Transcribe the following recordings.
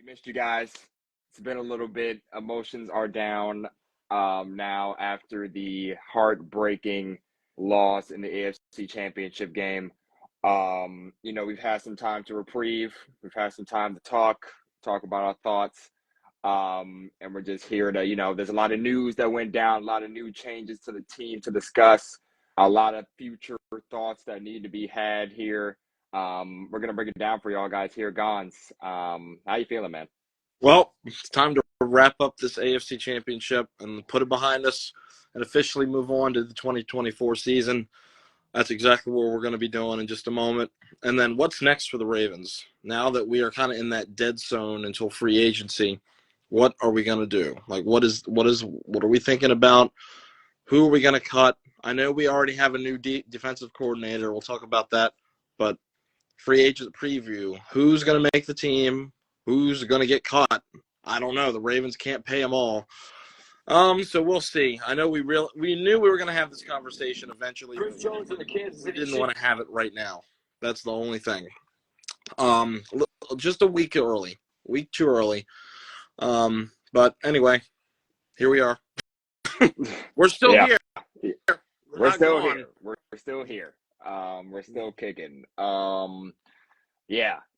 We missed you guys. It's been a little bit. Emotions are down now after the heartbreaking loss in the AFC Championship game. We've had some time to reprieve. We've had some time to talk about our thoughts. And we're just here to, there's a lot of news that went down, a lot of new changes to the team to discuss, a lot of future thoughts that need to be had here. We're going to break it down for y'all guys here. Gonz, how you feeling, man? Well, it's time to wrap up this AFC Championship and put it behind us and officially move on to the 2024 season. That's exactly what we're going to be doing in just a moment. And then what's next for the Ravens? Now that we are kind of in that dead zone until free agency, what are we going to do? Like, what are we thinking about? Who are we going to cut? I know we already have a new defensive coordinator. We'll talk about that. But free agent preview, who's going to make the team? Who's going to get caught? I don't know. The Ravens can't pay them all. So we'll see. I know we knew we were going to have this conversation eventually. We didn't want to have it right now. That's the only thing. Just a week too early. But anyway, here we are. We're still here. We're still here. We're still here. We're still kicking.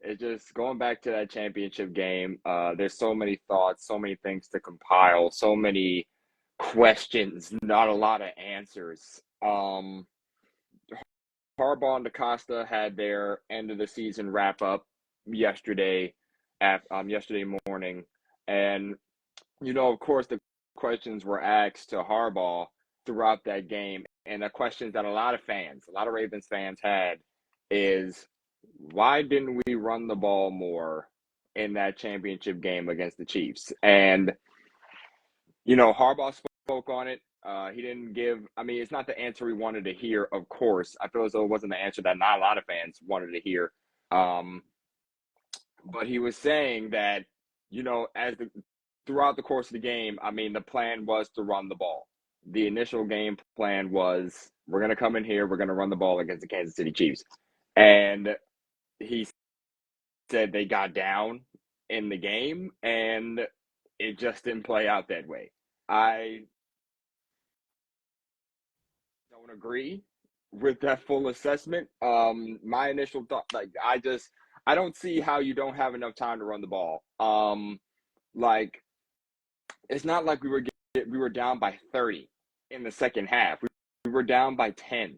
It's just going back to that championship game. There's so many thoughts, so many things to compile, so many questions, not a lot of answers. Harbaugh and DaCosta had their end of the season wrap up yesterday morning. And, of course, the questions were asked to Harbaugh throughout that game. And the questions that a lot of Ravens fans had is, why didn't we run the ball more in that championship game against the Chiefs? And, Harbaugh spoke on it. He didn't give – it's not the answer we wanted to hear, of course. I feel as though it wasn't the answer that not a lot of fans wanted to hear. But he was saying that, throughout the course of the game, the plan was to run the ball. The initial game plan was, we're going to come in here, we're going to run the ball against the Kansas City Chiefs. And he said they got down in the game, and it just didn't play out that way. I don't agree with that full assessment. My initial thought, I don't see how you don't have enough time to run the ball. It's not like we were down by 30 in the second half. We were down by 10.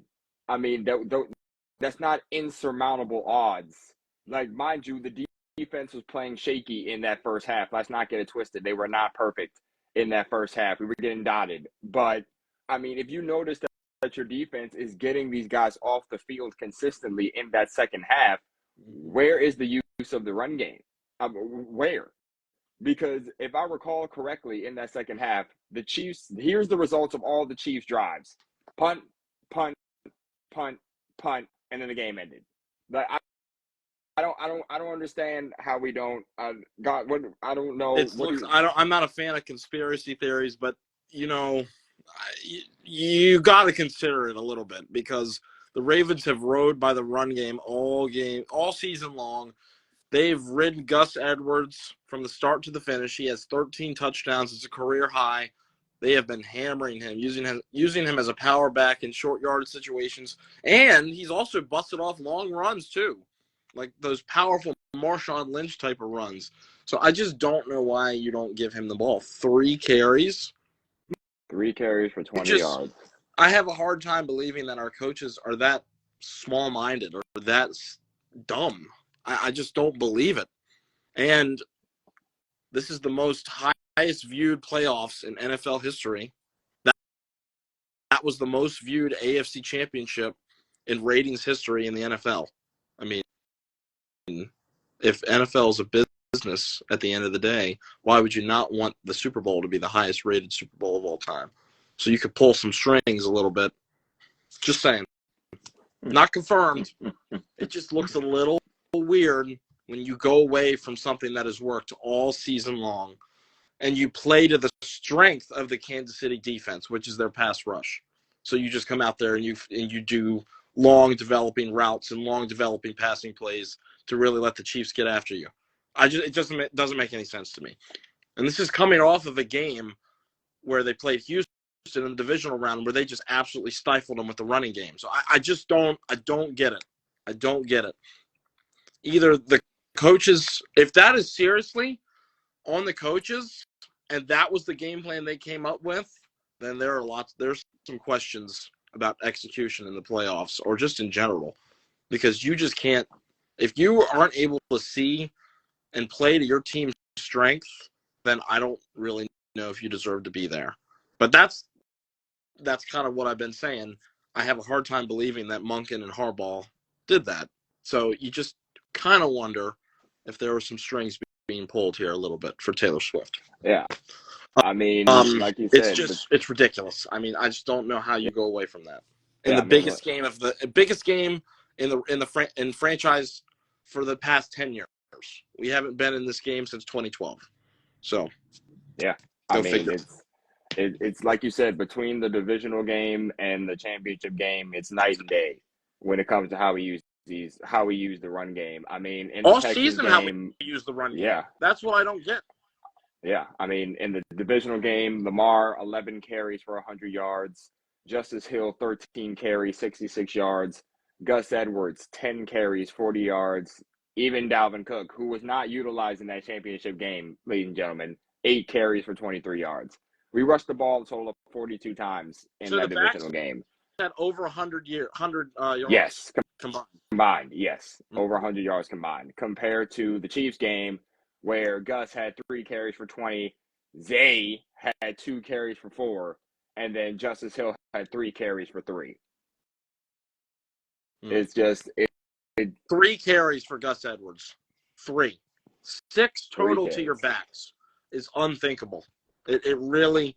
That's not insurmountable odds. Mind you, the defense was playing shaky in that first half. Let's not get it twisted. They were not perfect in that first half. We were getting dotted. But, if you notice that your defense is getting these guys off the field consistently in that second half, where is the use of the run game? Where? Because if I recall correctly in that second half, the Chiefs, here's the results of all the Chiefs drives. Punt, punt, punt, punt, and then the game ended. I don't understand how we don't. I don't know. I'm not a fan of conspiracy theories, but you got to consider it a little bit because the Ravens have rode by the run game all season long. They've ridden Gus Edwards from the start to the finish. He has 13 touchdowns. It's a career high. They have been hammering him, using him as a power back in short yardage situations. And he's also busted off long runs too, like those powerful Marshawn Lynch type of runs. So I just don't know why you don't give him the ball. 3 carries. 3 carries for 20 yards. I have a hard time believing that our coaches are that small-minded or that dumb. I just don't believe it. And this is the most highest viewed playoffs in NFL history. That was the most viewed AFC Championship in ratings history in the NFL. If NFL is a business at the end of the day, why would you not want the Super Bowl to be the highest rated Super Bowl of all time? So you could pull some strings a little bit. Just saying. Not confirmed. It just looks a little weird when you go away from something that has worked all season long and you play to the strength of the Kansas City defense, which is their pass rush. So you just come out there and you do long developing routes and long developing passing plays to really let the Chiefs get after you. it doesn't make any sense to me. And this is coming off of a game where they played Houston in the divisional round where they just absolutely stifled them with the running game. So I don't get it. I don't get it. Either the coaches, if that is seriously on the coaches and that was the game plan they came up with, then there's some questions about execution in the playoffs or just in general, because you just can't, if you aren't able to see and play to your team's strength, then I don't really know if you deserve to be there. But that's kind of what I've been saying. I have a hard time believing that Monken and Harbaugh did that. So you just kind of wonder if there were some strings being pulled here a little bit for Taylor Swift. Yeah. I mean, like you said, it's ridiculous. I mean, I just don't know how you go away from that. In biggest game in franchise for the past 10 years. We haven't been in this game since 2012. So, yeah. I mean, it's like you said, between the divisional game and the championship game, it's night and day when it comes to how we use the run game. I mean, in all the Texas season game, how we use the run game. Yeah. That's what I don't get. Yeah. I mean, in the divisional game, Lamar 11 carries for 100 yards, Justice Hill 13 carries, 66 yards, Gus Edwards 10 carries, 40 yards, even Dalvin Cook, who was not utilized in that championship game, ladies and gentlemen, 8 carries for 23 yards. We rushed the ball a total of 42 times in that divisional game. Had over 100 yards. Yes, combined. Yes, over 100 yards combined. Compared to the Chiefs game, where Gus had 3 carries for 20, Zay had 2 carries for 4, and then Justice Hill had 3 carries for 3. It's just 3 carries for Gus Edwards. 3. 6 total to your backs is unthinkable. It really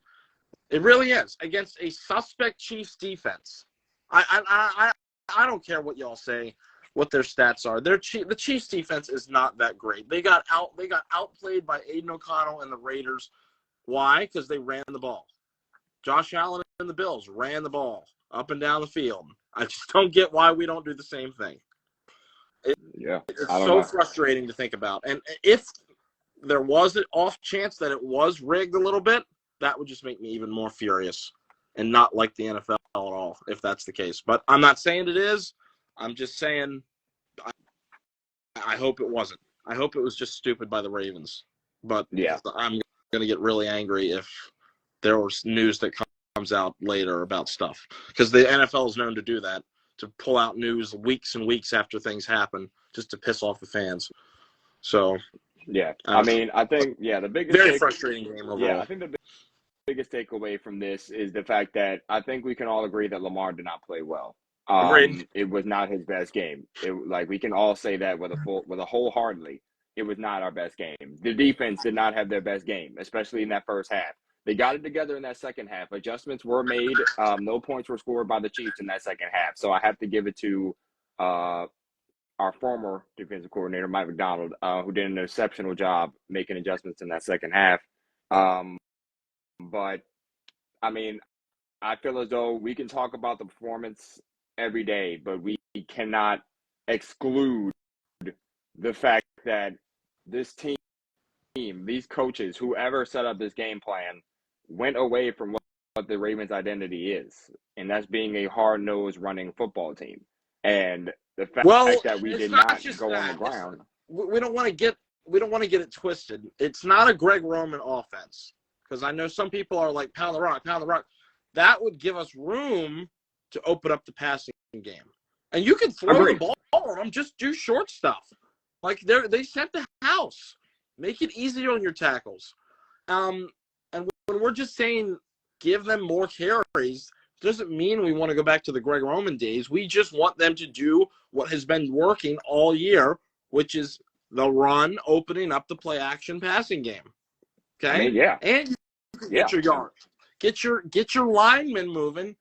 is against a suspect Chiefs defense. I don't care what y'all say, what their stats are. The Chiefs defense is not that great. They got outplayed by Aiden O'Connell and the Raiders. Why? Because they ran the ball. Josh Allen and the Bills ran the ball up and down the field. I just don't get why we don't do the same thing. It's so frustrating to think about. And if there was an off chance that it was rigged a little bit, that would just make me even more furious and not like the NFL at all, if that's the case. But I'm not saying it is. I'm just saying I hope it wasn't. I hope it was just stupid by the Ravens. But I'm going to get really angry if there was news that comes out later about stuff. Because the NFL is known to do that, to pull out news weeks and weeks after things happen just to piss off the fans. So, yeah. I mean, I think, the biggest very frustrating game overall. Yeah, I think the biggest takeaway from this is the fact that I think we can all agree that Lamar did not play well. It was not his best game. We can all say that with a wholeheartedly. It was not our best game. The defense did not have their best game, especially in that first half. They got it together in that second half. Adjustments were made. No points were scored by the Chiefs in that second half. So I have to give it to our former defensive coordinator, Mike McDonald, who did an exceptional job making adjustments in that second half. But, I mean, I feel as though we can talk about the performance every day, but we cannot exclude the fact that this team, these coaches, whoever set up this game plan, went away from what the Ravens' identity is, and that's being a hard-nosed running football team. And the fact that we did not go on the ground. We don't want to get it twisted. It's not a Greg Roman offense, because I know some people are like, pound the rock, pound the rock. That would give us room to open up the passing game. And you can throw the ball on them, just do short stuff. Like they sent the house. Make it easier on your tackles. And when we're just saying give them more carries, doesn't mean we want to go back to the Greg Roman days. We just want them to do what has been working all year, which is the run, opening up the play action passing game. Okay? I mean, yeah. And you get your yards. Get your linemen moving,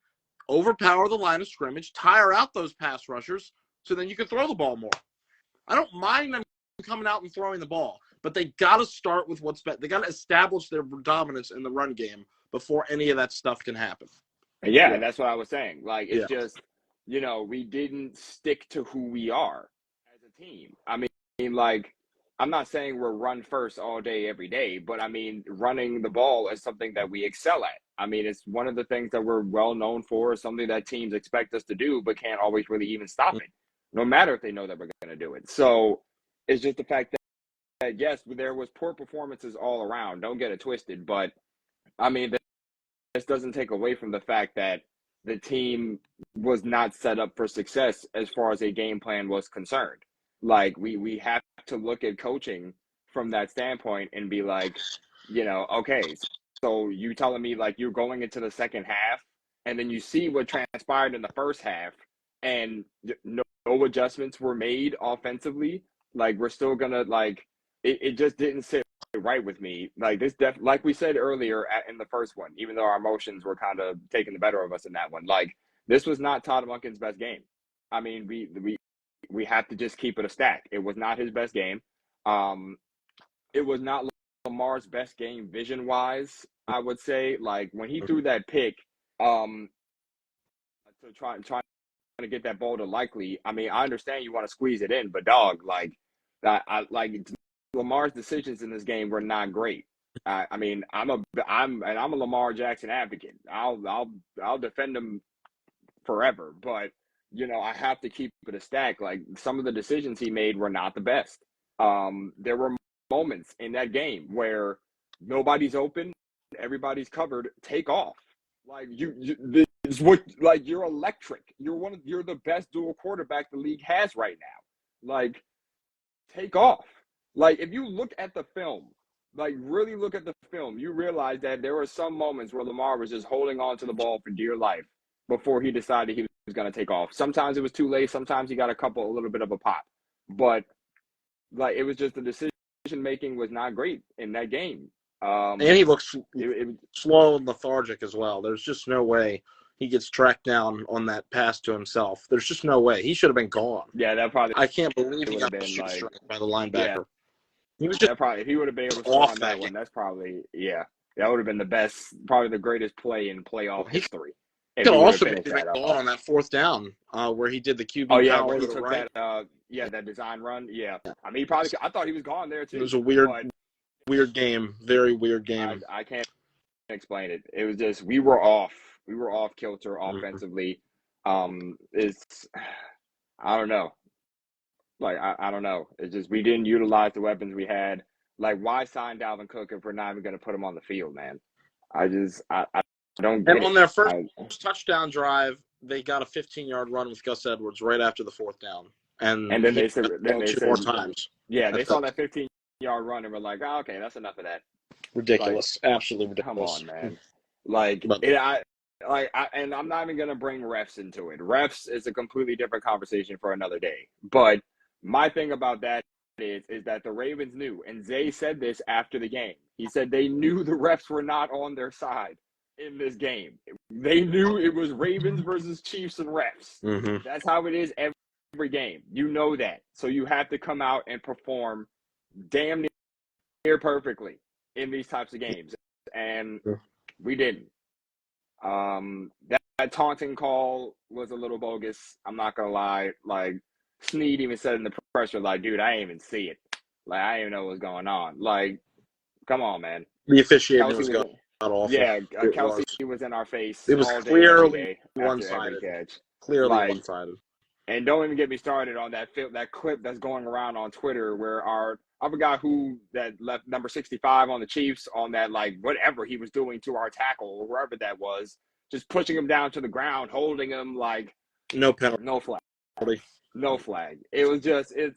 overpower the line of scrimmage, tire out those pass rushers, so then you can throw the ball more. I don't mind them coming out and throwing the ball, but they got to start with what's best. They got to establish their dominance in the run game before any of that stuff can happen. Yeah, and that's what I was saying. It's just, we didn't stick to who we are as a team. I mean, I'm not saying we're run first all day, every day, but I mean, running the ball is something that we excel at. I mean, it's one of the things that we're well known for, something that teams expect us to do, but can't always really even stop it, no matter if they know that we're going to do it. So it's just the fact that, yes, there was poor performances all around. Don't get it twisted. But, I mean, this doesn't take away from the fact that the team was not set up for success as far as a game plan was concerned. Like we have to look at coaching from that standpoint and be like, okay, so you telling me like you're going into the second half and then you see what transpired in the first half and no adjustments were made offensively. Like we're still gonna like it just didn't sit right with me. Like this, like we said earlier in the first one, even though our emotions were kind of taking the better of us in that one, like this was not Todd Monken's best game. I mean, we have to just keep it a stack. It was not his best game. It was not Lamar's best game vision wise. I would say, like when he threw that pick, to try to get that ball to Likely. I mean, I understand you want to squeeze it in, but dog, like I like Lamar's decisions in this game were not great. I mean, I'm a Lamar Jackson advocate. I'll defend him forever, but I have to keep it a stack. Like some of the decisions he made were not the best. There were moments in that game where nobody's open, everybody's covered. Take off, like this what like you're electric. You're the best dual quarterback the league has right now. Like take off. Like if you look at the film, like really look at the film, you realize that there were some moments where Lamar was just holding on to the ball for dear life before he decided he was going to take off. Sometimes it was too late. Sometimes he got a little bit of a pop, but like it was just the decision making was not great in that game. And he looks slow and lethargic as well. There's just no way he gets tracked down on that pass to himself. There's just no way. He should have been gone. Yeah, that probably. I can't believe he got been like, by the linebacker. Yeah. He was just if he would have been able to score on that one, that's probably that would have been the best, probably the greatest play in playoff history. He could also been on that fourth down where he did the QB. Oh yeah, where he took that that design run. Yeah, I mean, I thought he was gone there too. It was a weird game, very weird game. I can't explain it. It was just we were off kilter offensively. It's I don't know. Like I don't know. It's just we didn't utilize the weapons we had. Like why sign Dalvin Cook if we're not even going to put him on the field, man? I don't get it. And on their first touchdown drive, they got a 15-yard run with Gus Edwards right after the fourth down, and then they said more times. Yeah, they saw that 15-yard run and were like, "Oh, okay, that's enough of that." Ridiculous, absolutely ridiculous. Come on, man. And I'm not even gonna bring refs into it. Refs is a completely different conversation for another day. But my thing about that is that the Ravens knew, and Zay said this after the game. He said they knew the refs were not on their side in this game. They knew it was Ravens versus Chiefs and refs. Mm-hmm. That's how it is every game. You know that. So you have to come out and perform damn near perfectly in these types of games. And we didn't. That taunting call was a little bogus. I'm not going to lie. Like, Snead even said in the pressure, like, dude, I didn't even see it. Like, I didn't even know what was going on. Like, come on, man. The officiating was going awful. Yeah, Kelsey was in our face. It was all day, clearly one-sided. Clearly one-sided. And don't even get me started on that clip that's going around on Twitter where I forgot who that left number 65 on the Chiefs on that, like, whatever he was doing to our tackle or wherever that was, just pushing him down to the ground, holding him, like, no penalty. No flag. No flag. It was just it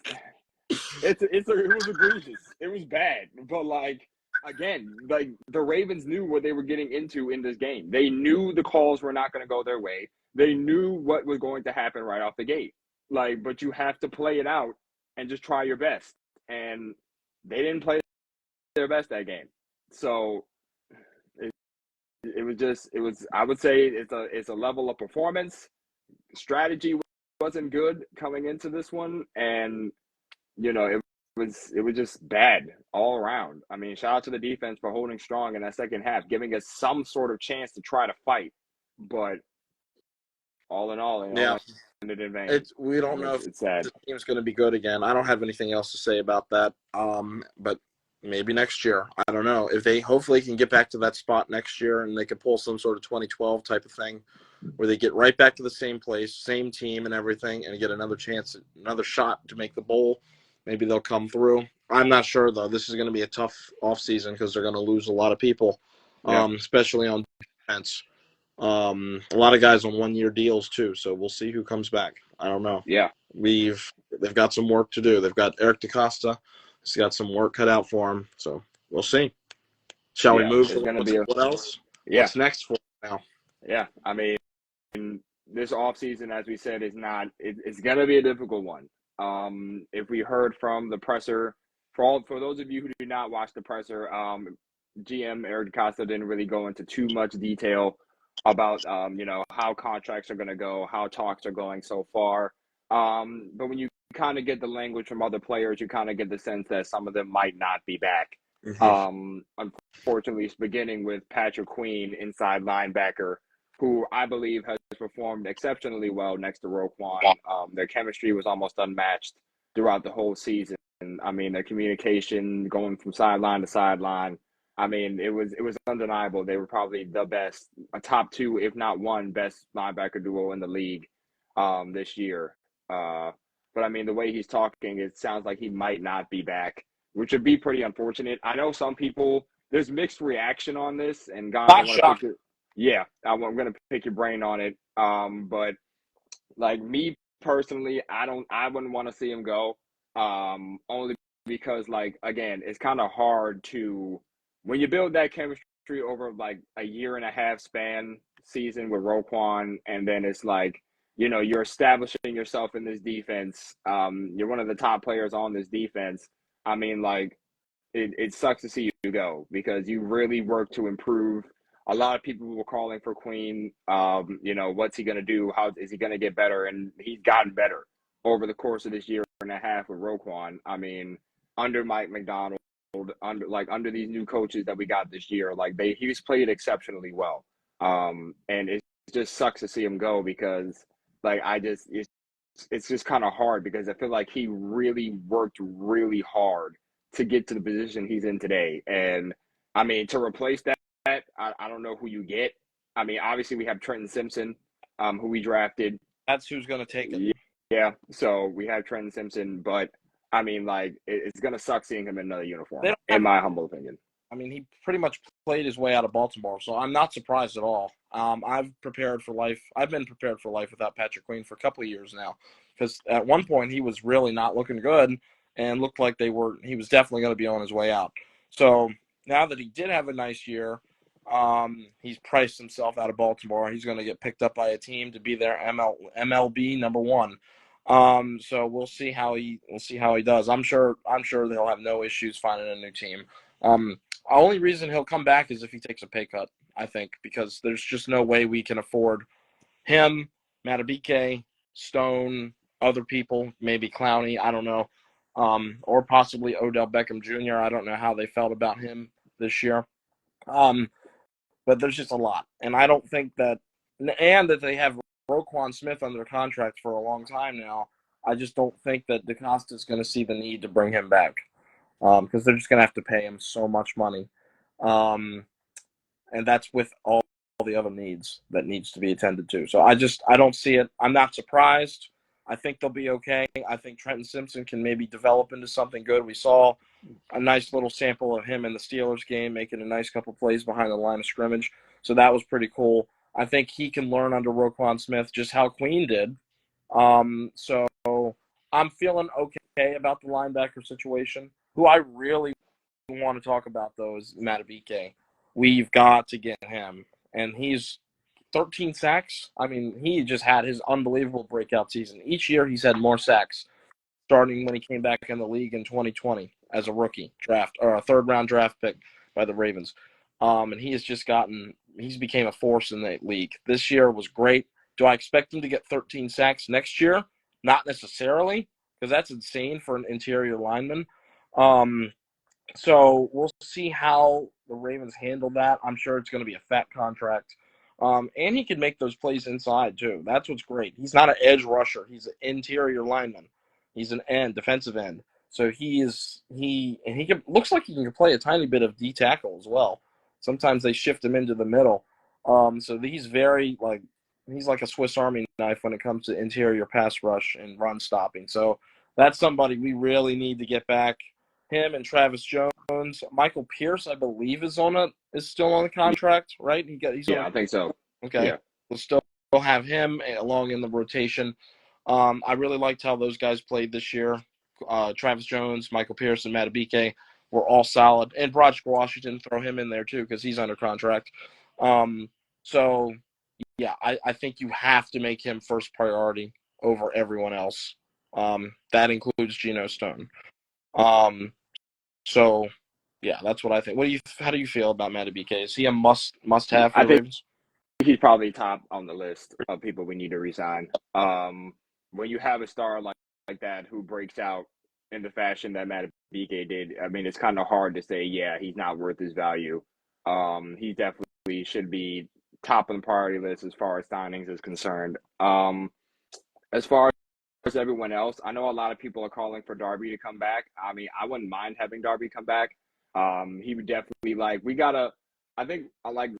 was egregious. It was bad. But like again, like the Ravens knew what they were getting into in this game. They knew the calls were not going to go their way. They knew what was going to happen right off the gate. Like, but you have to play it out and just try your best. And they didn't play their best that game. So it was I would say it's a level of performance. Strategy wasn't good coming into this one, and it was just bad all around. I mean, shout out to the defense for holding strong in that second half, giving us some sort of chance to try to fight. But all in all, it in vain. We don't And know if it's sad. the team's going to be good again. I don't have anything else to say about that. But maybe next year. I don't know. If they hopefully can get back to that spot next year and they can pull some sort of 2012 type of thing where they get right back to the same place, same team and everything, and get another chance, another shot to make the bowl. Maybe they'll come through. I'm not sure, though. This is going to be a tough offseason because they're going to lose a lot of people, Yeah. especially on defense. A lot of guys on one-year deals, too, so we'll see who comes back. I don't know. Yeah. They've got some work to do. They've got Eric DaCosta. He's got some work cut out for him, so we'll see. Shall we move It's to going to be what else? yeah. What's next for now? Yeah. I mean, this offseason, as we said, is not it's going to be a difficult one. If we heard from the presser, for those of you who do not watch the presser, GM Eric DaCosta didn't really go into too much detail about how contracts are going to go, how talks are going so far. But when you kind of get the language from other players, you kind of get the sense that some of them might not be back. Unfortunately, beginning with Patrick Queen, inside linebacker, who I believe has performed exceptionally well next to Roquan. Their chemistry was almost unmatched throughout the whole season. I mean, their communication going from sideline to sideline. I mean, it was undeniable. They were probably the best, a top two, if not one, best linebacker duo in the league this year. But I mean, the way he's talking, it sounds like he might not be back, which would be pretty unfortunate. I know some people, there's mixed reaction on this, and Gonz, I want to pick I'm going to pick your brain on it. But like me personally, I wouldn't want to see him go. Only because, like, again, it's kind of hard to, when you build that chemistry over like a year and a half span season with Roquan, and then it's like, you're establishing yourself in this defense. You're one of the top players on this defense. I mean, like, it sucks to see you go because you really worked to improve. A lot of people were calling for Queen. What's he going to do? How is he going to get better? And he's gotten better over the course of this year and a half with Roquan. I mean, under Mike McDonald, under these new coaches that we got this year, he's played exceptionally well. And it just sucks to see him go because, it's just kind of hard because I feel like he really worked really hard to get to the position he's in today. And I mean, to replace that, I don't know who you get. I mean, obviously we have Trenton Simpson, who we drafted. That's who's going to take it. Yeah. So we have Trenton Simpson, but I mean, it's going to suck seeing him in another uniform, in my humble opinion. I mean, he pretty much played his way out of Baltimore, so I'm not surprised at all. I've been prepared for life without Patrick Queen for a couple of years now, because at one point he was really not looking good and looked like he was definitely going to be on his way out. So now that he did have a nice year, he's priced himself out of Baltimore. He's going to get picked up by a team to be their MLB number one. So we'll see how he does. I'm sure they'll have no issues finding a new team. The only reason he'll come back is if he takes a pay cut, I think, because there's just no way we can afford him, Matabike, Stone, other people, maybe Clowney, I don't know, or possibly Odell Beckham Jr. I don't know how they felt about him this year. But there's just a lot. And I don't think that they have Roquan Smith under contract for a long time now. I just don't think that DaCosta is going to see the need to bring him back. Because they're just going to have to pay him so much money. And that's with all the other needs that needs to be attended to. So I don't see it. I'm not surprised. I think they'll be okay. I think Trenton Simpson can maybe develop into something good. We saw a nice little sample of him in the Steelers game, making a nice couple plays behind the line of scrimmage. So that was pretty cool. I think he can learn under Roquan Smith just how Queen did. So I'm feeling okay about the linebacker situation. Who I really want to talk about, though, is Matabike. We've got to get him. And he's 13 sacks. I mean, he just had his unbelievable breakout season. Each year he's had more sacks, starting when he came back in the league in 2020 as a rookie or a third-round draft pick by the Ravens. And he's became a force in the league. This year was great. Do I expect him to get 13 sacks next year? Not necessarily, because that's insane for an interior lineman. So we'll see how the Ravens handle that. I'm sure it's going to be a fat contract. And he can make those plays inside too. That's what's great. He's not an edge rusher. He's an interior lineman. He's an end, defensive end. So looks like he can play a tiny bit of D tackle as well. Sometimes they shift him into the middle. So he's he's like a Swiss Army knife when it comes to interior pass rush and run stopping. So that's somebody we really need to get back. Him and Travis Jones. Michael Pierce, I believe, is still on the contract, right? He's on. Yeah, I think so. Okay. Yeah. We'll still have him along in the rotation. I really liked how those guys played this year. Travis Jones, Michael Pierce, and Matabike were all solid. And Broderick Washington, throw him in there too because he's under contract. So, yeah, I think you have to make him first priority over everyone else. That includes Geno Stone. So, yeah, that's what I think. How do you feel about Matabike? Is he a must-have for I the think Ravens? he's probably top on the list of people we need to resign. When you have a star like that who breaks out in the fashion that Matabike did, I mean, it's kind of hard to say, yeah, he's not worth his value. He definitely should be top of the priority list as far as signings is concerned. As far as everyone else, I know a lot of people are calling for Darby to come back. I mean, I wouldn't mind having Darby come back. He would definitely I think I like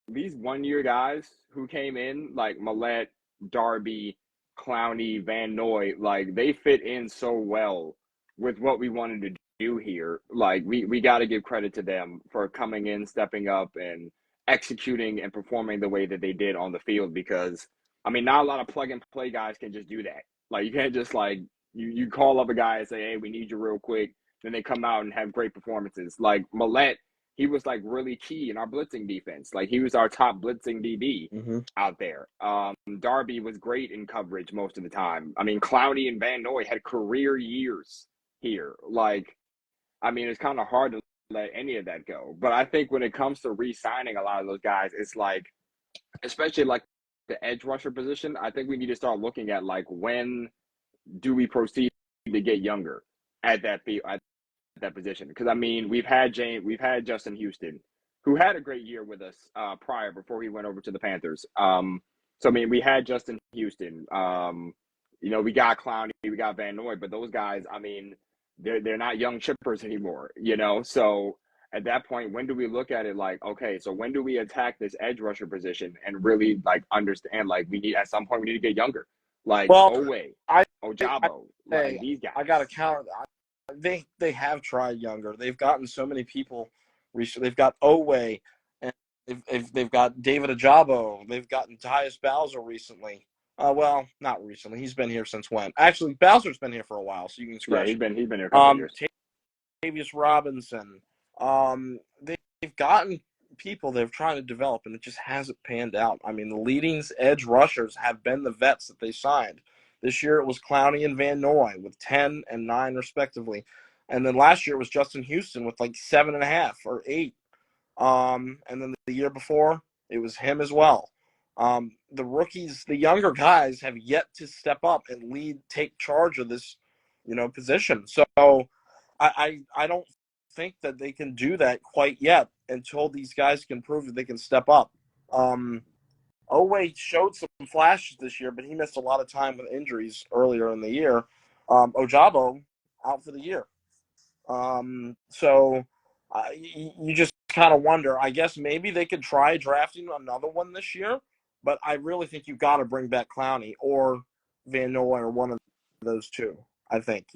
these 1 year guys who came in, like Millette, Darby, Clowney, Van Noy, like they fit in so well with what we wanted to do here. Like we got to give credit to them for coming in, stepping up, and executing and performing the way that they did on the field. Because I mean, not a lot of plug and play guys can just do that. Like you can't just like you call up a guy and say, hey, we need you real quick. Then they come out and have great performances. Like Millette, he was like really key in our blitzing defense. Like he was our top blitzing DB out there. Darby was great in coverage most of the time. I mean, Clowney and Van Noy had career years here. Like, I mean, it's kind of hard to let any of that go. But I think when it comes to re-signing a lot of those guys, it's like, especially like the edge rusher position, I think we need to start looking at like when do we proceed to get younger at that position? Because I mean, we've had Justin Houston, who had a great year with us prior before he went over to the Panthers. So I mean, we had Justin Houston. We got Clowney, we got Van Noy, but those guys, I mean, they're not young chippers anymore. So at that point, when do we look at it like, okay, so when do we attack this edge rusher position and really like understand like at some point we need to get younger, like Owe, Ojabo, like these guys. I got to counter. They have tried younger. They've gotten so many people. They've got Owe, and they've got David Ajabo. They've gotten Tyus Bowser recently. Well, not recently. He's been here since when? Actually, Bowser's been here for a while, so you can scratch. Yeah, he's been here a couple years. Tavius Robinson. They've gotten people they're trying to develop, and it just hasn't panned out. I mean, the leading edge rushers have been the vets that they signed. This year it was Clowney and Van Noy with 10 and 9 respectively. And then last year it was Justin Houston with like 7.5 or 8. And then the year before it was him as well. The rookies, the younger guys have yet to step up and take charge of this, position. So I don't think that they can do that quite yet until these guys can prove that they can step up. Owe showed some flashes this year, but he missed a lot of time with injuries earlier in the year. Ojabo out for the year. So you just kind of wonder. I guess maybe they could try drafting another one this year, but I really think you've got to bring back Clowney or Van Noy or one of those two. I think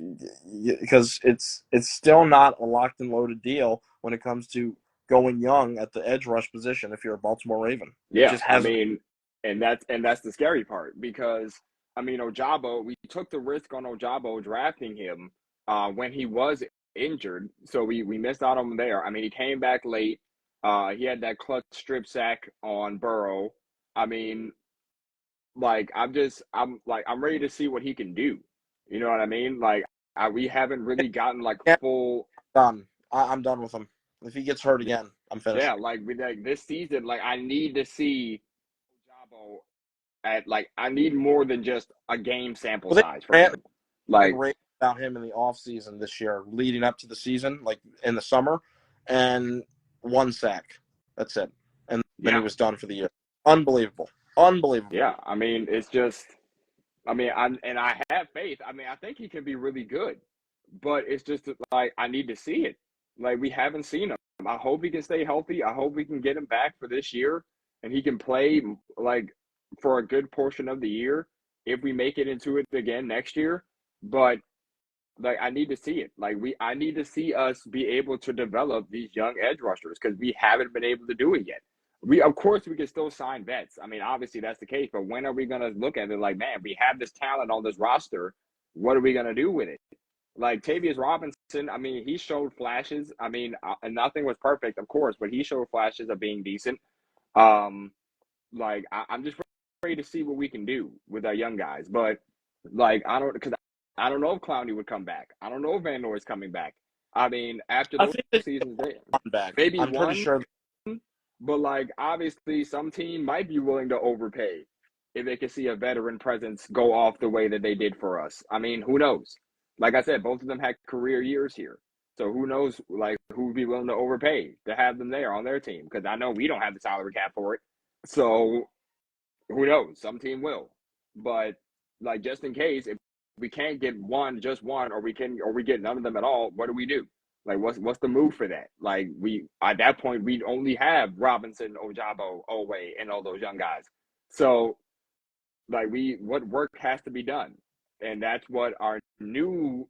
because it's still not a locked and loaded deal when it comes to going young at the edge rush position if you're a Baltimore Raven. Yeah, I mean, and that's the scary part because I mean Ojabo, we took the risk on Ojabo drafting him when he was injured, so we missed out on him there. I mean, he came back late. He had that clutch strip sack on Burrow. I mean, like I'm ready to see what he can do. You know what I mean? Like we haven't really gotten like full. Done. I'm done with him. If he gets hurt again, I'm finished. Yeah, like this season, like I need to see Ojabo I need more than just a game sample size for him. Like about him in the off season this year, leading up to the season, like in the summer, and 1 sack. That's it, and then he was done for the year. Unbelievable. Unbelievable. Yeah, I mean, it's just, I mean, I have faith. I mean, I think he can be really good, but it's just like I need to see it. Like we haven't seen him. I hope he can stay healthy. I hope we can get him back for this year, and he can play like for a good portion of the year if we make it into it again next year. But like I need to see it. I need to see us be able to develop these young edge rushers because we haven't been able to do it yet. We of course we can still sign vets. I mean, obviously that's the case, but when are we gonna look at it like, man, we have this talent on this roster. What are we gonna do with it? Like Tavius Robinson, I mean, he showed flashes. I mean, and nothing was perfect, of course, but he showed flashes of being decent. Um, I'm just ready to see what we can do with our young guys. But like I don't know if Clowney would come back. I don't know if Van Noy's coming back. I mean, after I those think they seasons, they come back. maybe I'm pretty one, sure. but like obviously some team might be willing to overpay if they can see a veteran presence go off the way that they did for us. I mean, who knows? Like I said, both of them had career years here. So who knows like who would be willing to overpay to have them there on their team? Because I know we don't have the salary cap for it. So who knows? Some team will. But like just in case, if we can't get just one, or we get none of them at all, what do we do? Like what's the move for that? Like we at that point we'd only have Robinson, Ojabo, Owe, and all those young guys. So like what work has to be done. And that's what our new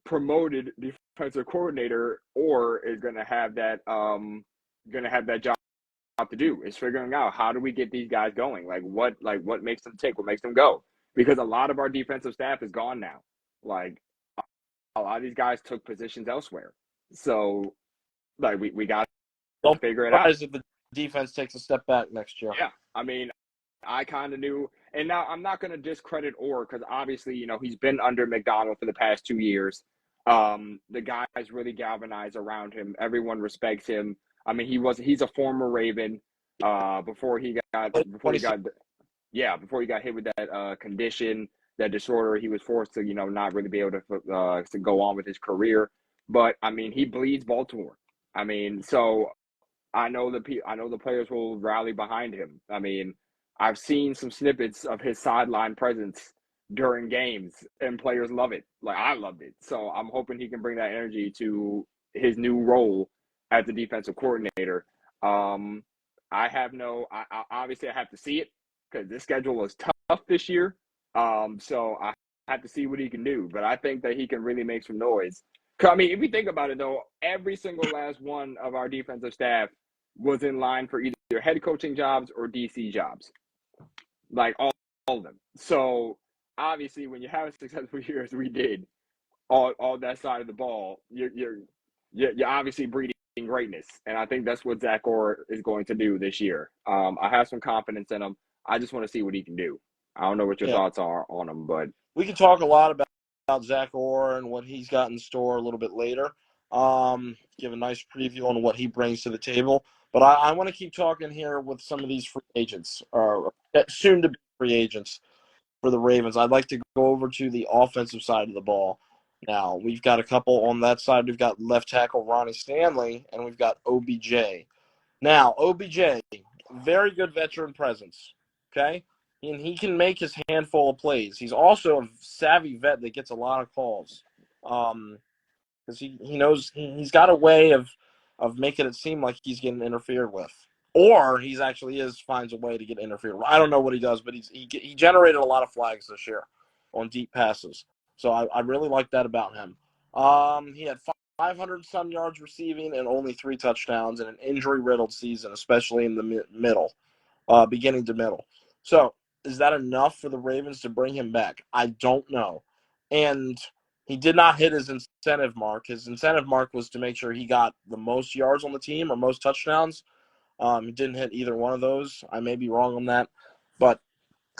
promoted defensive coordinator or is gonna have that job to do is figuring out how do we get these guys going? What makes them tick? What makes them go? Because a lot of our defensive staff is gone now. Like a lot of these guys took positions elsewhere. So like we got to Don't be figure it out. surprised if the defense takes a step back next year. Yeah. I mean, I kind of knew, and now I'm not going to discredit Orr because obviously, he's been under McDonald for the past 2 years. The guys really galvanized around him. Everyone respects him. I mean, he's a former Raven. Before he got before he got hit with that condition, that disorder, he was forced to not really be able to go on with his career. But I mean, he bleeds Baltimore. I mean, so I know the players will rally behind him. I mean, I've seen some snippets of his sideline presence during games, and players love it. Like I loved it. So I'm hoping he can bring that energy to his new role as the defensive coordinator. Obviously I have to see it because this schedule was tough this year. So I have to see what he can do, but I think that he can really make some noise. I mean, if you think about it though, every single last one of our defensive staff was in line for either head coaching jobs or DC jobs. Like all of them. So obviously when you have a successful year as we did, all that side of the ball, you're obviously breeding greatness, and I think that's what Zach Orr is going to do this year. I have some confidence in him. I just want to see what he can do. I don't know what your thoughts are on him, but we can talk a lot about Zach Orr and what he's got in store a little bit later. Give a nice preview on what he brings to the table. But I want to keep talking here with some of these free agents, or soon to be free agents for the Ravens. I'd like to go over to the offensive side of the ball. Now, we've got a couple on that side. We've got left tackle Ronnie Stanley, and we've got OBJ. Now, OBJ, very good veteran presence, okay? And he can make his handful of plays. He's also a savvy vet that gets a lot of calls because he knows he's got a way of making it seem like he's getting interfered with. Or he's actually finds a way to get interfered with. I don't know what he does, but he generated a lot of flags this year on deep passes. So I really like that about him. He had 500-some yards receiving and only 3 touchdowns in an injury-riddled season, especially in the middle, beginning to middle. So is that enough for the Ravens to bring him back? I don't know. And he did not hit his incentive mark. His incentive mark was to make sure he got the most yards on the team or most touchdowns. He didn't hit either one of those. I may be wrong on that. But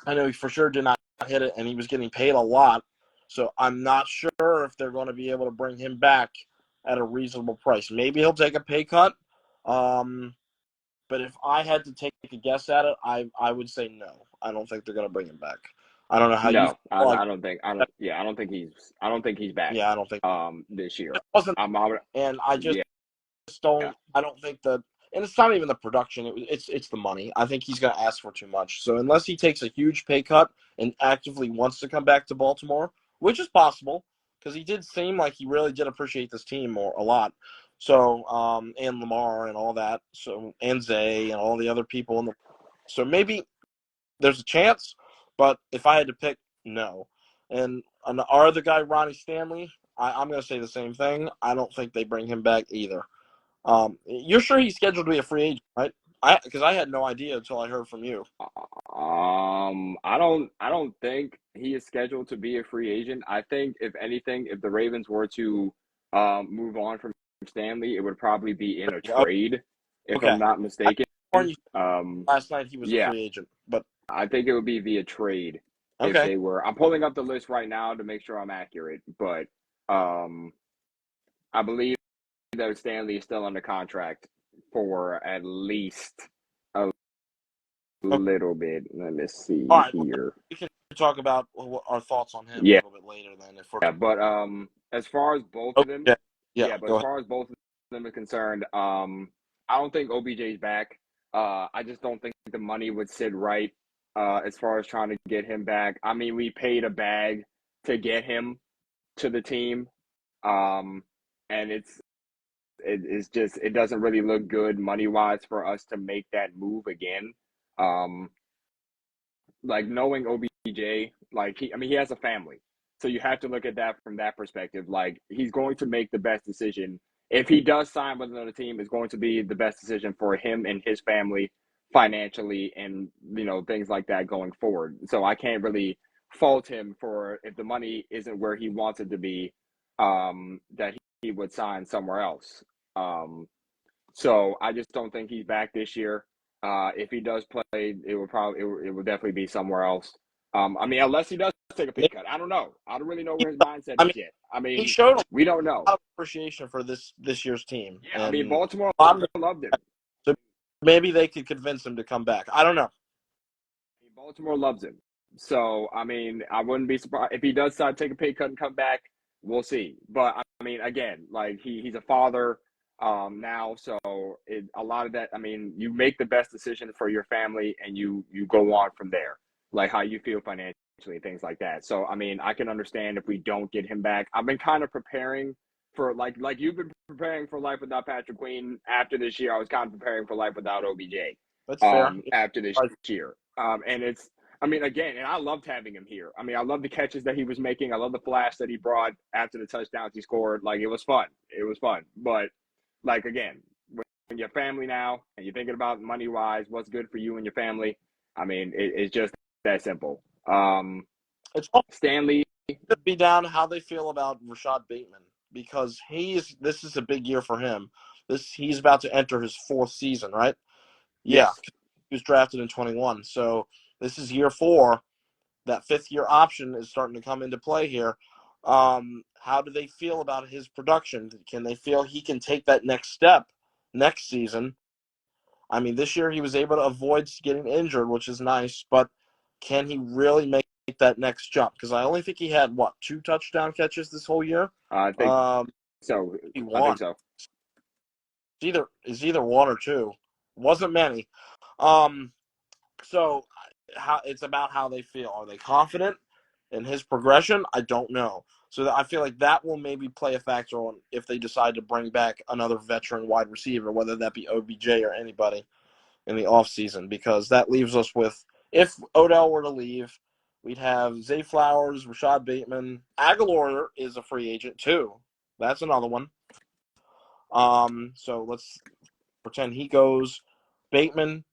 I know he for sure did not hit it, and he was getting paid a lot. So I'm not sure if they're going to be able to bring him back at a reasonable price. Maybe he'll take a pay cut. But if I had to take a guess at it, I would say no. I don't think they're going to bring him back. I don't know how you feel. I don't think he's back. Yeah, I don't think this year. it wasn't. I'm And I just don't. I don't think that and it's not even the production. It's the money. I think he's going to ask for too much. So unless he takes a huge pay cut and actively wants to come back to Baltimore, which is possible, because he did seem like he really did appreciate this team a lot. So and Lamar and all that. So and Zay and all the other people in the. So maybe there's a chance, but if I had to pick, no. And our other guy, Ronnie Stanley, I'm going to say the same thing. I don't think they bring him back either. You're sure he's scheduled to be a free agent, right? Because I had no idea until I heard from you. I don't think he is scheduled to be a free agent. I think if anything, if the Ravens were to move on from Stanley, it would probably be in a trade, if I'm Okay. not mistaken. Last night he was a Yeah, free agent, but I think it would be via trade if okay. they were. I'm pulling up the list right now to make sure I'm accurate, but I believe that Stanley is still under contract for at least a Okay. little bit. Let me see All right. Well, here. we can talk about our thoughts on him a Yeah, little bit later then. If we're but as far as both of them, okay. Yeah. yeah, but Go as ahead. far as both of them are concerned, I don't think OBJ's back. I just don't think the money would sit right as far as trying to get him back. I mean, we paid a bag to get him to the team, and it's just it doesn't really look good money wise for us to make that move again. Um, like knowing OBJ, like he has a family, so you have to look at that from that perspective. Like he's going to make the best decision if he does sign with another team. Is going to be the best decision for him and his family financially, and things like that going forward. So I can't really fault him for if the money isn't where he wants it to be, that he would sign somewhere else. Um, so I just don't think he's back this year. If he does play, it will definitely be somewhere else. I mean, unless he does take a pay cut, I don't know. I don't really know where his mindset I is mean, yet. I he mean, showed a we don't know. lot of appreciation for this year's team, Yeah, I mean, and Baltimore I'm loved him. so maybe they could convince him to come back. I don't know. Baltimore loves him. So I mean, I wouldn't be surprised if he does decide to take a pay cut and come back. We'll see. But I mean, again, like he's a father now, so a lot of that. I mean, you make the best decision for your family, and you go on from there, like how you feel financially, things like that. So I mean, I can understand if we don't get him back. I've been kind of preparing for like you've been preparing for life without Patrick Queen. After this year, I was kind of preparing for life without OBJ. That's fair. After this year, and it's I mean, again, and I loved having him here. I mean, I love the catches that he was making. I love the flash that he brought after the touchdowns he scored. Like, it was fun. It was fun. But, like, again, when you're family now and you're thinking about money-wise, what's good for you and your family, I mean, it's just that simple. It's all Stanley. to be down to how they feel about Rashad Bateman because this is a big year for him. He's about to enter his fourth season, right? Yeah, Yes. he was drafted in 21. So this is year 4. That fifth-year option is starting to come into play here. How do they feel about his production? Can they feel he can take that next step next season? I mean, this year he was able to avoid getting injured, which is nice, but can he really make that next jump? Because I only think he had, 2 touchdown catches this whole year? I think so. He I think won. so. It's either 1 or 2. Wasn't many. So it's about how they feel. Are they confident in his progression? I don't know. So I feel like that will maybe play a factor on if they decide to bring back another veteran wide receiver, whether that be OBJ or anybody in the offseason, because that leaves us with, if Odell were to leave, we'd have Zay Flowers, Rashad Bateman. Aguilar is a free agent too. That's another one. So let's pretend he goes. Bateman,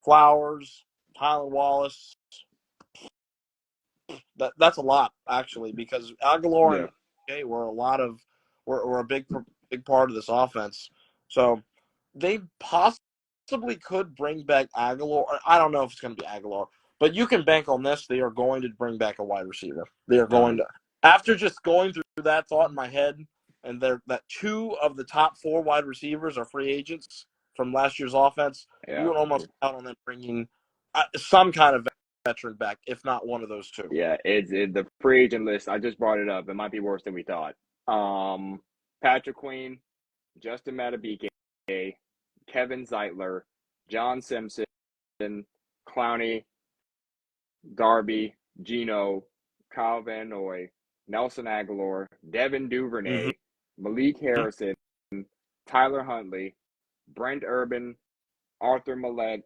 Flowers, Tyler Wallace. That's a lot actually, because Aguilar Yeah. and Jay were a big part of this offense. So they possibly could bring back Aguilar. I don't know if it's going to be Aguilar, but you can bank on this. They are going to bring back a wide receiver. They are going to, after just going through that thought in my head, and that 2 of the top 4 wide receivers are free agents from last year's offense. Yeah. You would almost count on them bringing some kind of veteran back, if not one of those 2. Yeah, it's the free agent list. I just brought it up. It might be worse than we thought. Patrick Queen, Justin Matabike, Kevin Zeitler, John Simpson, Clowney, Darby, Gino, Kyle Van Noy, Nelson Aguilar, Devin Duvernay, Malik Harrison, Tyler Huntley, Brent Urban, Arthur Millette,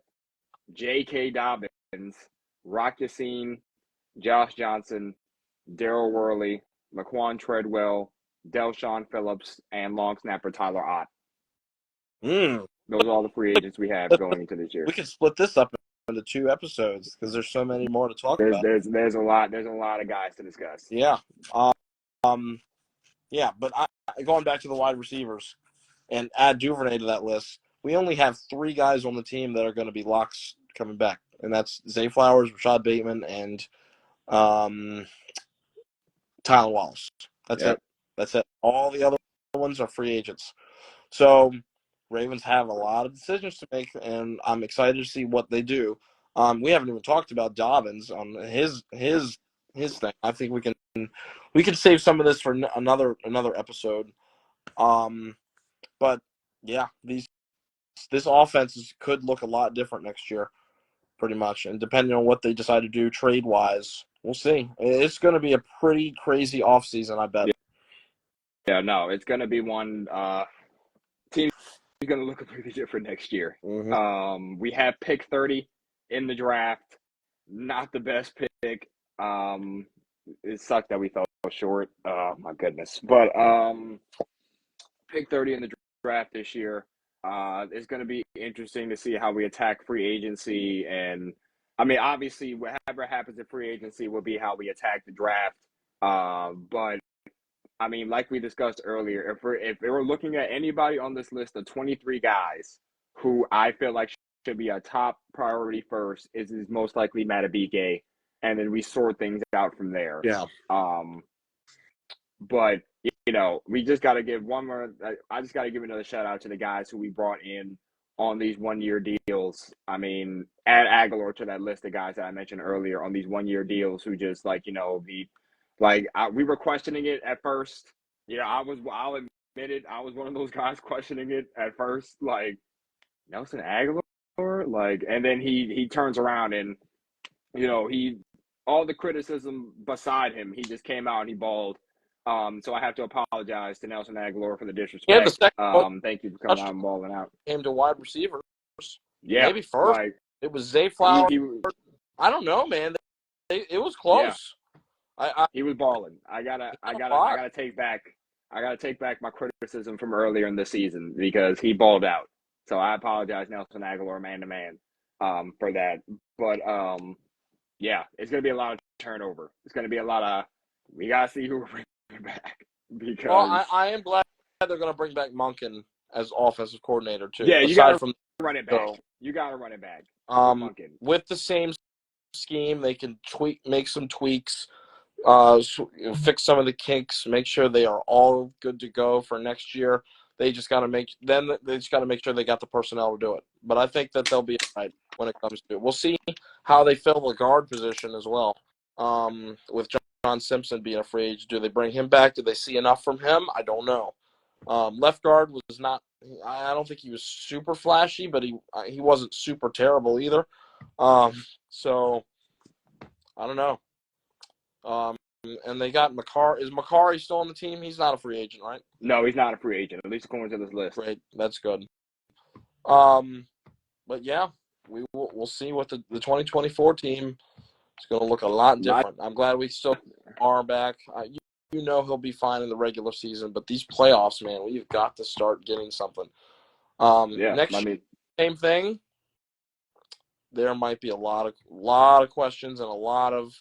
J.K. Dobbins, Rock Yassin, Josh Johnson, Daryl Worley, Laquan Treadwell, Delshawn Phillips, and long snapper Tyler Ott. Those are all the free agents we have going into this year. We can split this up into 2 episodes because there's so many more to talk about. There's a lot of guys to discuss. Yeah. Yeah, but going back to the wide receivers and add Duvernay to that list, we only have 3 guys on the team that are going to be locks coming back, and that's Zay Flowers, Rashad Bateman, and Tylen Wallace. That's it. That's it. All the other ones are free agents. So Ravens have a lot of decisions to make, and I'm excited to see what they do. We haven't even talked about Dobbins on his thing. I think we can save some of this for another episode. But yeah, this offense could look a lot different next year, pretty much. And depending on what they decide to do trade wise, we'll see. It's going to be a pretty crazy offseason, I bet. Yeah, no, it's going to be one. Team is going to look completely different next year. Mm-hmm. We have pick 30 in the draft. Not the best pick. It sucked that we fell short. Oh my goodness! But pick 30 in the draft this year. It's going to be interesting to see how we attack free agency, and I mean, obviously, whatever happens in free agency will be how we attack the draft. But I mean, like we discussed earlier, if we're looking at anybody on this list of 23 guys who I feel like should be a top priority first, is most likely Matabike, and then we sort things out from there. Yeah. But you know, we just got to give one more. I just got to give another shout out to the guys who we brought in on these 1-year deals. I mean, add Aguilar to that list of guys that I mentioned earlier on these 1-year deals who just we were questioning it at first. You know, I'll admit it. I was one of those guys questioning it at first, like Nelson Aguilar, and then he turns around and, you know, all the criticism beside him, he just came out and he balled. So I have to apologize to Nelson Aguilar for the disrespect. Yeah, the second thank you for coming out and balling out. Came to wide receivers. Yeah, maybe first. It was Zay Flowers. I don't know, man. It was close. Yeah. He was balling. I gotta take back my criticism from earlier in the season because he balled out. So I apologize, Nelson Aguilar, man to man, for that. But yeah, it's gonna be a lot of turnover. It's gonna be a lot of. We gotta see who we're bringing back because. Well, I am glad they're gonna bring back Monken as offensive coordinator too. Yeah, you gotta run it back. You gotta run it back. Monken. With the same scheme, they can make some tweaks. Fix some of the kinks, make sure they are all good to go for next year. They just got to make sure they got the personnel to do it. But I think that they'll be all right when it comes to it. We'll see how they fill the guard position as well. With John Simpson being a free agent, do they bring him back? Do they see enough from him? I don't know. Left guard was not. I don't think he was super flashy, but he wasn't super terrible either. So I don't know. And they got Makari. Is Makari still on the team? He's not a free agent, right? No, he's not a free agent, at least according to this list. Great. That's good. But yeah, we'll see what the 2024 team is going to look a lot different. I'm glad we still are back. You know he'll be fine in the regular season, but these playoffs, man, we've got to start getting something. Next year, same thing. There might be a lot of questions and a lot of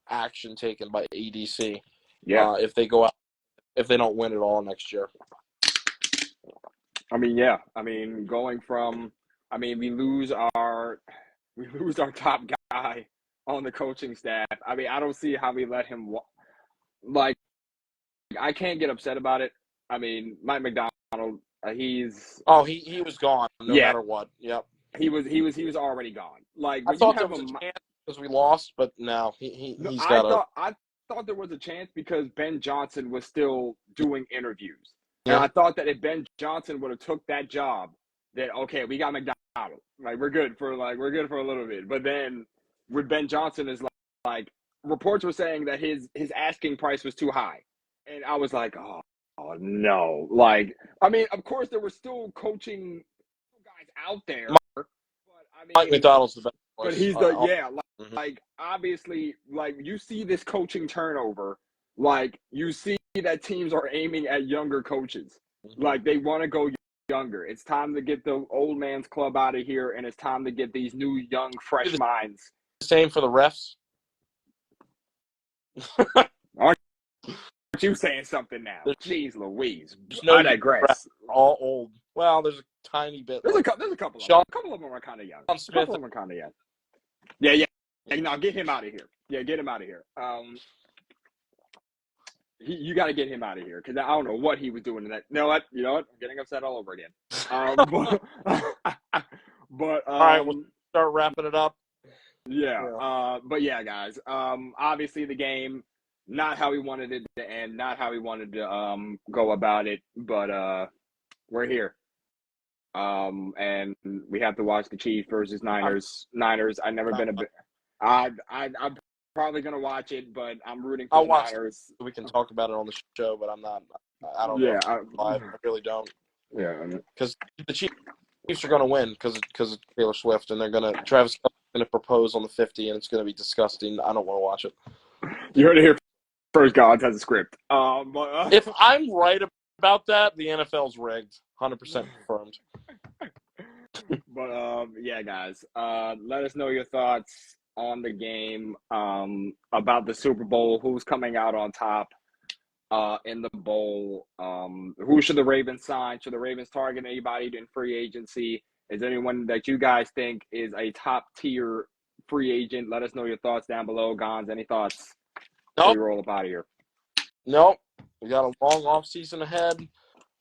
action taken by ADC. Yeah. If they go out, if they don't win it all next year. I mean, yeah. I mean, we lose our top guy on the coaching staff. I mean, I don't see how we let him I can't get upset about it. I mean, Mike McDonald, he was gone no matter what. Yep. He was already gone. I thought there was a chance because we lost, but no, I thought there was a chance because Ben Johnson was still doing interviews. Yeah. And I thought that if Ben Johnson would have took that job, that okay, we got McDonald's, like we're good for a little bit. But then with Ben Johnson is like reports were saying that his asking price was too high, and I was like, oh no, like I mean, of course there were still coaching guys out there, but I Mike mean, McDonald's the best. but he's like obviously like you see this coaching turnover, like you see that teams are aiming at younger coaches, like they want to go younger. It's time to get the old man's club out of here, and it's time to get these new, young, fresh minds. Same for the refs. Aren't you saying something now? Jeez Louise. No, I digress. All old. Well, there's a tiny bit. There's a couple of them. A couple of them are kind of young. A couple of them are kind of young. Yeah. No, get him out of here. Yeah, get him out of here. You got to get him out of here because I don't know what he was doing in that. You know what? I'm getting upset all over again. But all right, we'll start wrapping it up. Yeah. But yeah, guys. Obviously the game, not how we wanted it to end, not how we wanted to go about it, but we're here. And we have to watch the Chiefs versus Niners. I've never been a bit. I'm probably gonna watch it, but I'm rooting for the Niners. We can talk about it on the show, but I'm not. I don't know. I really don't. Yeah, because the Chiefs are going to win because of Taylor Swift, and Travis Kelce's going to propose on the 50, and it's going to be disgusting. I don't want to watch it. You heard it here first. Gonz has a script. If I'm right about that, the NFL's rigged, 100% confirmed. But yeah, guys, let us know your thoughts on the game, about the Super Bowl, who's coming out on top in the bowl. Who should the Ravens sign? Should the Ravens target anybody in free agency? Is anyone that you guys think is a top tier free agent? Let us know your thoughts down below. Gonz, any thoughts? Before we roll up out of here. Nope. We got a long off season ahead.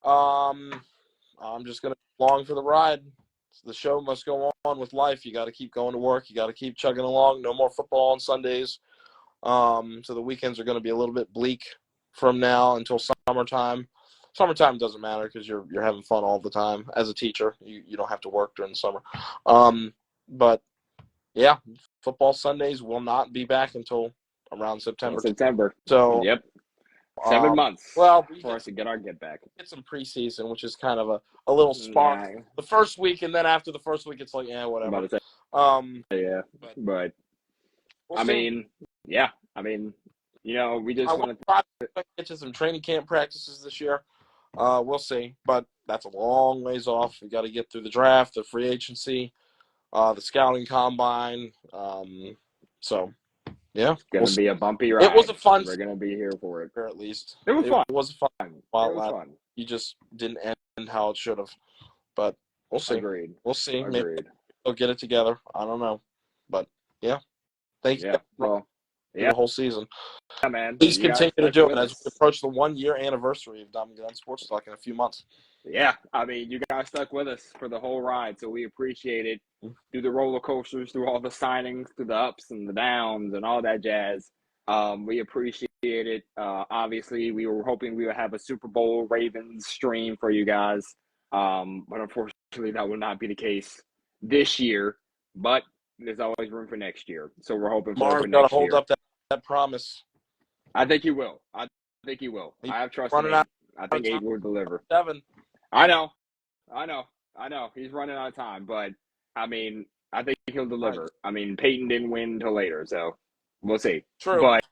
I'm just gonna be along for the ride. The show must go on with life. You got to keep going to work. You got to keep chugging along. No more football on Sundays. So the weekends are going to be a little bit bleak from now until summertime. Summertime doesn't matter because you're having fun all the time. As a teacher, you don't have to work during the summer. But yeah, football Sundays will not be back until around September. So yep. 7 months. Well, for us to get our get back. Get some preseason, which is kind of a little spark. Nah. The first week, and then after the first week, it's like, whatever. Yeah, but we'll see. We just want to get to some training camp practices this year. We'll see, but that's a long ways off. We got to get through the draft, the free agency, the scouting combine. So. Yeah, it's gonna be a bumpy ride. It was a fun. We're gonna be here for it. Or at least it was fun. It was fun. It was fun. You just didn't end how it should have, but we'll see. Agreed. We'll see. Agreed. Maybe they'll get it together. I don't know, but yeah. Thank you. The whole season. Yeah, man. Please continue to do it as we approach the 1-year anniversary of Dom and Gun Sports Talk in a few months. Yeah, you guys stuck with us for the whole ride, so we appreciate it. Through the roller coasters, through all the signings, through the ups and the downs and all that jazz. We appreciate it. Obviously, we were hoping we would have a Super Bowl Ravens stream for you guys, but unfortunately, that will not be the case this year. But there's always room for next year, so we're hoping for next year. Marv's got to hold up that promise. I think he will. I have trust in him. I think Abe will deliver. 7. I know. He's running out of time, but I think he'll deliver. Right. Peyton didn't win until later, so we'll see. True. But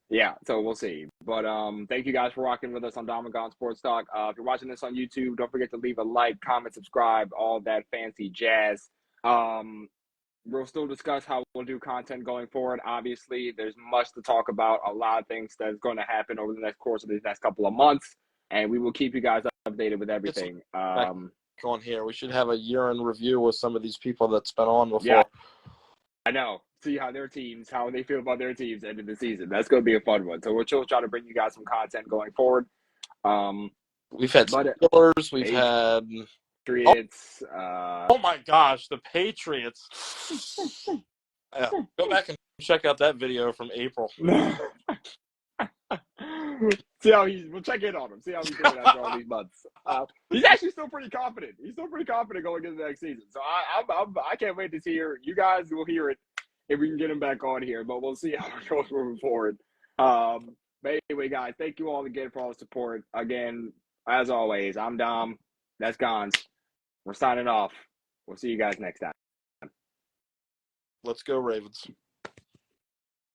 yeah, so we'll see. But thank you guys for rocking with us on Dom and Gon Sports Talk. If you're watching this on YouTube, don't forget to leave a like, comment, subscribe, all that fancy jazz. We'll still discuss how we'll do content going forward. Obviously, there's much to talk about, a lot of things that's going to happen over the next course of these next couple of months, and we will keep you guys updated with everything. On here, we should have a year-end review with some of these people that's been on before. Yeah, I know. See how they feel about their teams end of the season. That's going to be a fun one. So we'll try to bring you guys some content going forward. We've had Steelers. We've had Patriots. Oh my gosh, the Patriots. Go back and check out that video from April. We'll check in on him. See how he's doing after all these months. He's actually still pretty confident. He's still pretty confident going into the next season. So I can't wait to hear. You guys will hear it if we can get him back on here. But we'll see how it goes moving forward. But anyway, guys, thank you all again for all the support. Again, as always, I'm Dom. That's Gonz. We're signing off. We'll see you guys next time. Let's go, Ravens.